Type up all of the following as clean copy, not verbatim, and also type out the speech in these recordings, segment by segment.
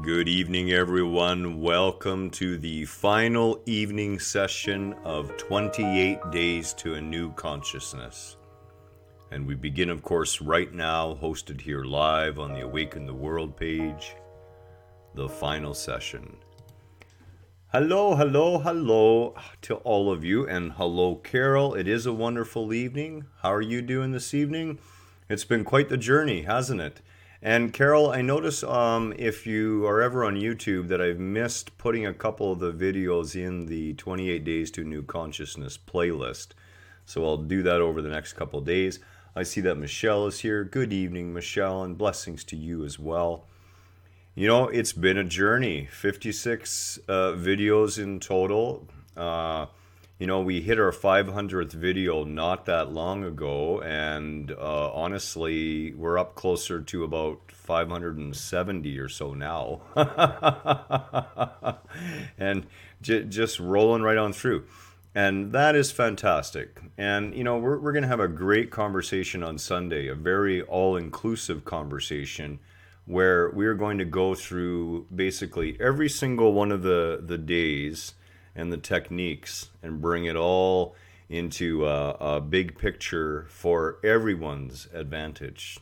Good evening, everyone. Welcome to the final evening session of 28 Days to a New Consciousness. And we begin, of course, right now, hosted here live on the Awaken the World page, the final session. Hello, hello, hello to all of you, and hello, Carol. It is a wonderful evening. How are you doing this evening? It's been quite the journey, hasn't it? And Carol, I notice if you are ever on YouTube that I've missed putting a couple of the videos in the 28 Days to New Consciousness playlist. So I'll do that over the next couple of days. I see that Michelle is here. Good evening, Michelle, and blessings to you as well. You know, it's been a journey. 56 videos in total. We hit our 500th video not that long ago, and honestly, we're up closer to about 570 or so now. And just rolling right on through. And that is fantastic. And, we're going to have a great conversation on Sunday, a very all-inclusive conversation where we're going to go through basically every single one of the days and the techniques and bring it all into a big picture for everyone's advantage.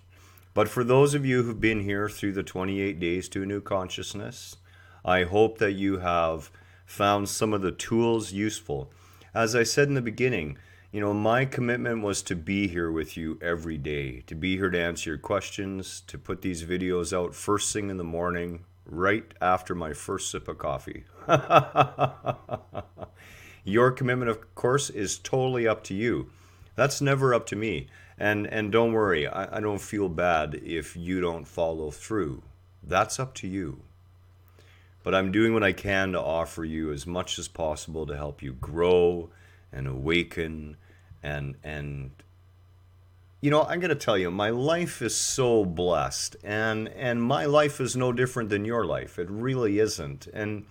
But for those of you who've been here through the 28 Days to a New Consciousness, I hope that you have found some of the tools useful. As I said in the beginning, my commitment was to be here with you every day, to be here to answer your questions, to put these videos out first thing in the morning, right after my first sip of coffee. Your commitment, of course, is totally up to you. That's never up to me. And don't worry, I don't feel bad if you don't follow through. That's up to you. But I'm doing what I can to offer you as much as possible to help you grow and awaken and I'm going to tell you, my life is so blessed, and my life is no different than your life. It really isn't. And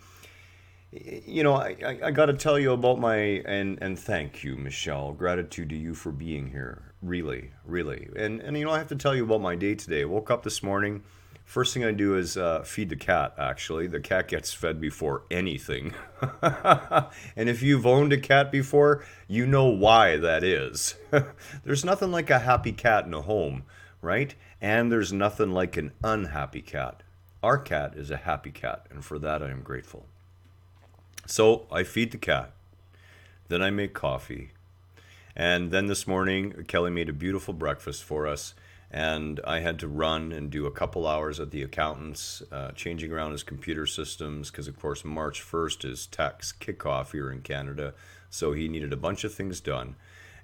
I got to tell you about and thank you, Michelle. Gratitude to you for being here. Really, really. And I have to tell you about my day today. I woke up this morning. First thing I do is feed the cat, actually. The cat gets fed before anything. And if you've owned a cat before, you know why that is. There's nothing like a happy cat in a home, right? And there's nothing like an unhappy cat. Our cat is a happy cat, and for that I am grateful. So I feed the cat. Then I make coffee. And then this morning, Kelly made a beautiful breakfast for us. And I had to run and do a couple hours at the accountant's, changing around his computer systems, because of course March 1st is tax kickoff here in Canada, so he needed a bunch of things done.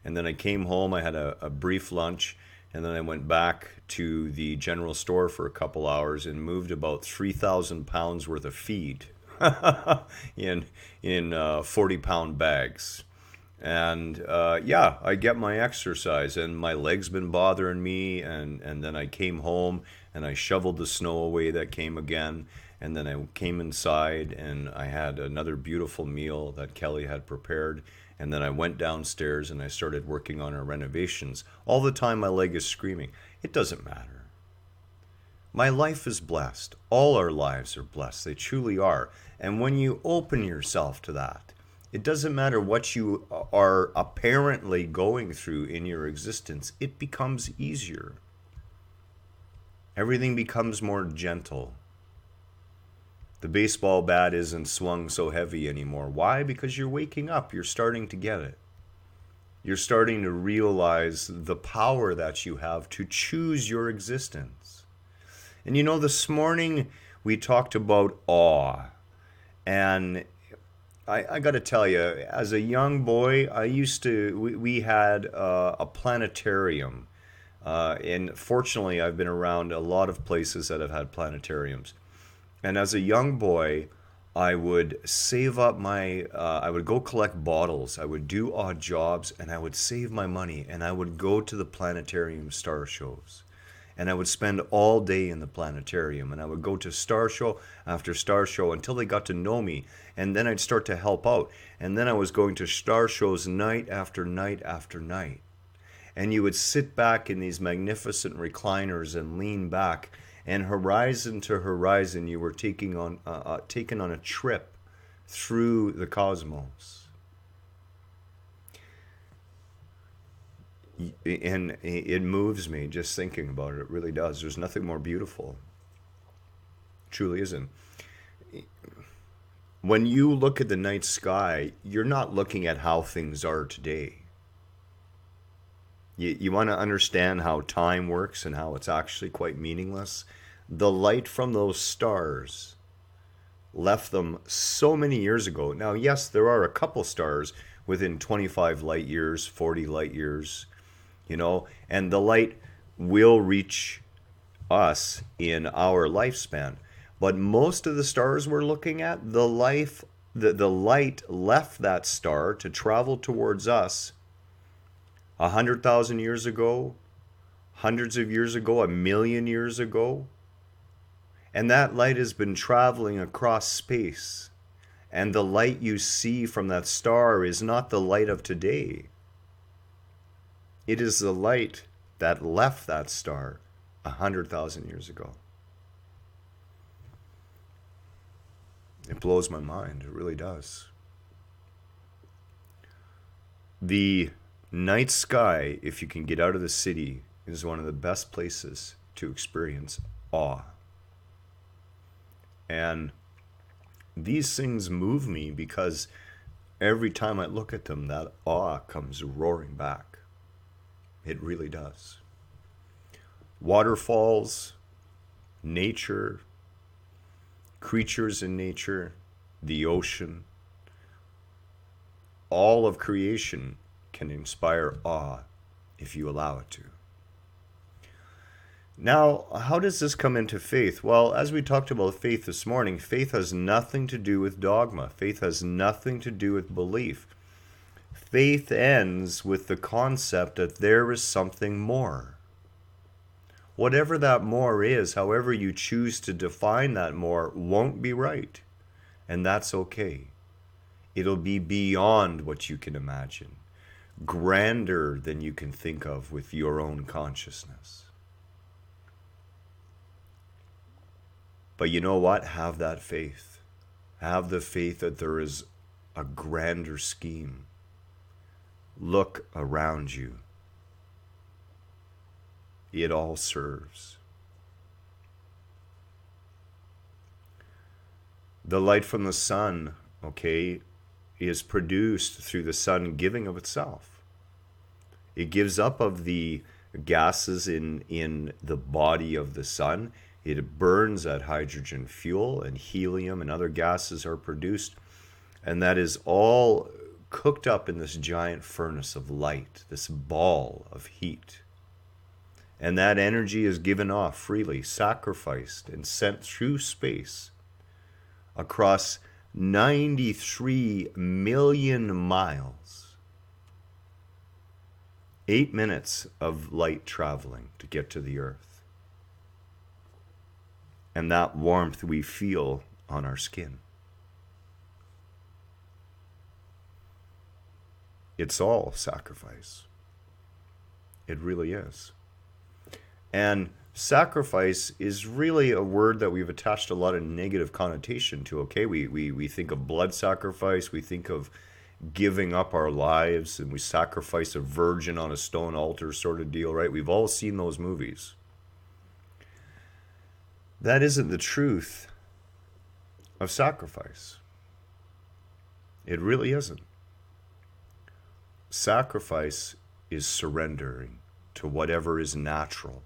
And then I came home, I had a brief lunch, and then I went back to the general store for a couple hours and moved about 3,000 pounds worth of feed in 40-pound bags. And I get my exercise, and my leg's been bothering me, and then I came home and I shoveled the snow away that came again, and then I came inside and I had another beautiful meal that Kelly had prepared, and then I went downstairs and I started working on our renovations. All the time my leg is screaming. It doesn't matter. My life is blessed. All our lives are blessed. They truly are. And when you open yourself to that, it doesn't matter what you are apparently going through in your existence. It becomes easier. Everything becomes more gentle. The baseball bat isn't swung so heavy anymore. Why? Because you're waking up. You're starting to get it. You're starting to realize the power that you have to choose your existence. And this morning we talked about awe. And I got to tell you, as a young boy, we had a planetarium. And fortunately, I've been around a lot of places that have had planetariums. And as a young boy, I would save up I would go collect bottles. I would do odd jobs, and I would save my money, and I would go to the planetarium star shows. And I would spend all day in the planetarium, and I would go to star show after star show until they got to know me, and then I'd start to help out. And then I was going to star shows night after night after night. And you would sit back in these magnificent recliners and lean back and horizon to horizon, you were taken on a trip through the cosmos. And it moves me just thinking about it. It really does. There's nothing more beautiful. Truly isn't. When you look at the night sky, you're not looking at how things are today. You want to understand how time works and how it's actually quite meaningless. The light from those stars left them so many years ago. Now, yes, there are a couple stars within 25 light years, 40 light years, and the light will reach us in our lifespan. But most of the stars we're looking at, the light left that star to travel towards us 100,000 years ago, hundreds of years ago, 1,000,000 years ago. And that light has been traveling across space. And the light you see from that star is not the light of today. It is the light that left that star 100,000 years ago. It blows my mind. It really does. The night sky, if you can get out of the city, is one of the best places to experience awe. And these things move me because every time I look at them, that awe comes roaring back. It really does. Waterfalls, nature, creatures in nature, the ocean, all of creation can inspire awe if you allow it to. Now, how does this come into faith? Well, as we talked about faith this morning, faith has nothing to do with dogma. Faith has nothing to do with belief. Faith ends with the concept that there is something more. Whatever that more is, however you choose to define that more, won't be right. And that's okay. It'll be beyond what you can imagine, grander than you can think of with your own consciousness. But you know what? Have that faith. Have the faith that there is a grander scheme. Look around you. It all serves. The light from the sun, is produced through the sun giving of itself. It gives up of the gases in the body of the sun. It burns that hydrogen fuel, and helium and other gases are produced. And that is all cooked up in this giant furnace of light, this ball of heat. And that energy is given off freely, sacrificed, and sent through space across 93 million miles. 8 minutes of light traveling to get to the earth. And that warmth we feel on our skin. It's all sacrifice. It really is. And sacrifice is really a word that we've attached a lot of negative connotation to, We think of blood sacrifice, we think of giving up our lives, and we sacrifice a virgin on a stone altar sort of deal, right? We've all seen those movies. That isn't the truth of sacrifice. It really isn't. Sacrifice is surrendering to whatever is natural,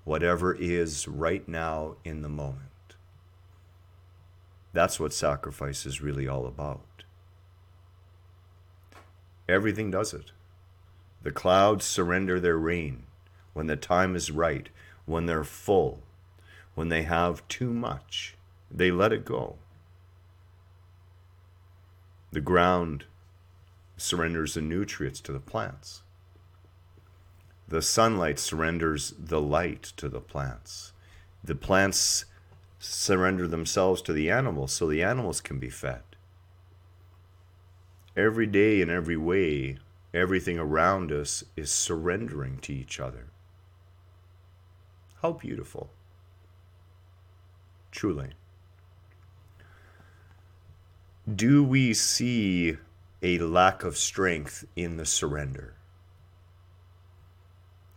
whatever is right now in the moment. That's what sacrifice is really all about. Everything does it. The clouds surrender their rain when the time is right, when they're full, when they have too much, they let it go. The ground surrenders the nutrients to the plants. The sunlight surrenders the light to the plants. The plants surrender themselves to the animals so the animals can be fed. Every day in every way, everything around us is surrendering to each other. How beautiful. truly. Do we see a lack of strength in the surrender?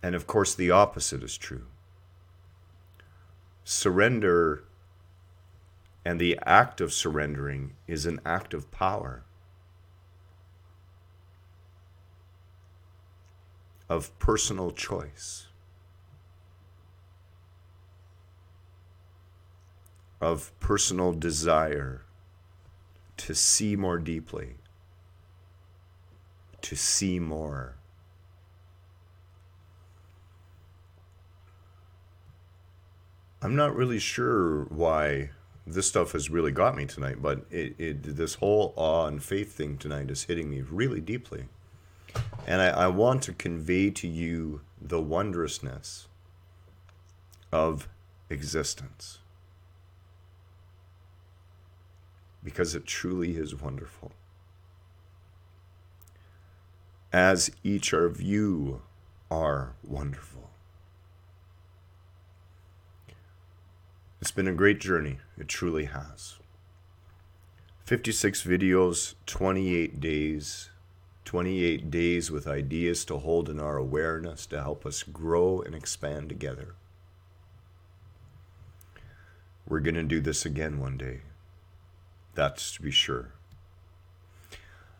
And of course, the opposite is true. Surrender and the act of surrendering is an act of power, of personal choice, of personal desire to see more deeply, to see more. I'm not really sure why this stuff has really got me tonight, but this whole awe and faith thing tonight is hitting me really deeply. And I want to convey to you the wondrousness of existence, because it truly is wonderful. As each of you are wonderful. It's been a great journey. It truly has. 56 videos, 28 days. 28 days with ideas to hold in our awareness to help us grow and expand together. We're going to do this again one day. That's to be sure.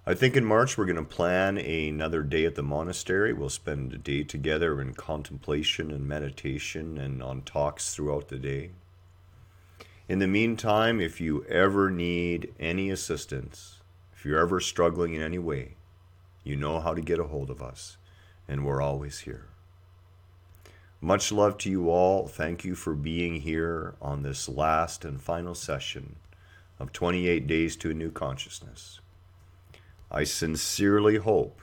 I think in March we're going to plan another day at the monastery. We'll spend a day together in contemplation and meditation and on talks throughout the day. In the meantime, if you ever need any assistance, if you're ever struggling in any way, you know how to get a hold of us, and we're always here. Much love to you all. Thank you for being here on this last and final session of 28 Days to a New Consciousness. I sincerely hope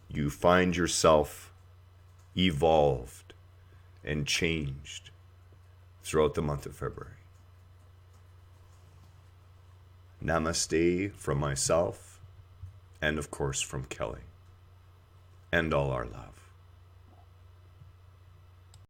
you find yourself evolved and changed throughout the month of February. Namaste from myself, and of course from Kelly, and all our love.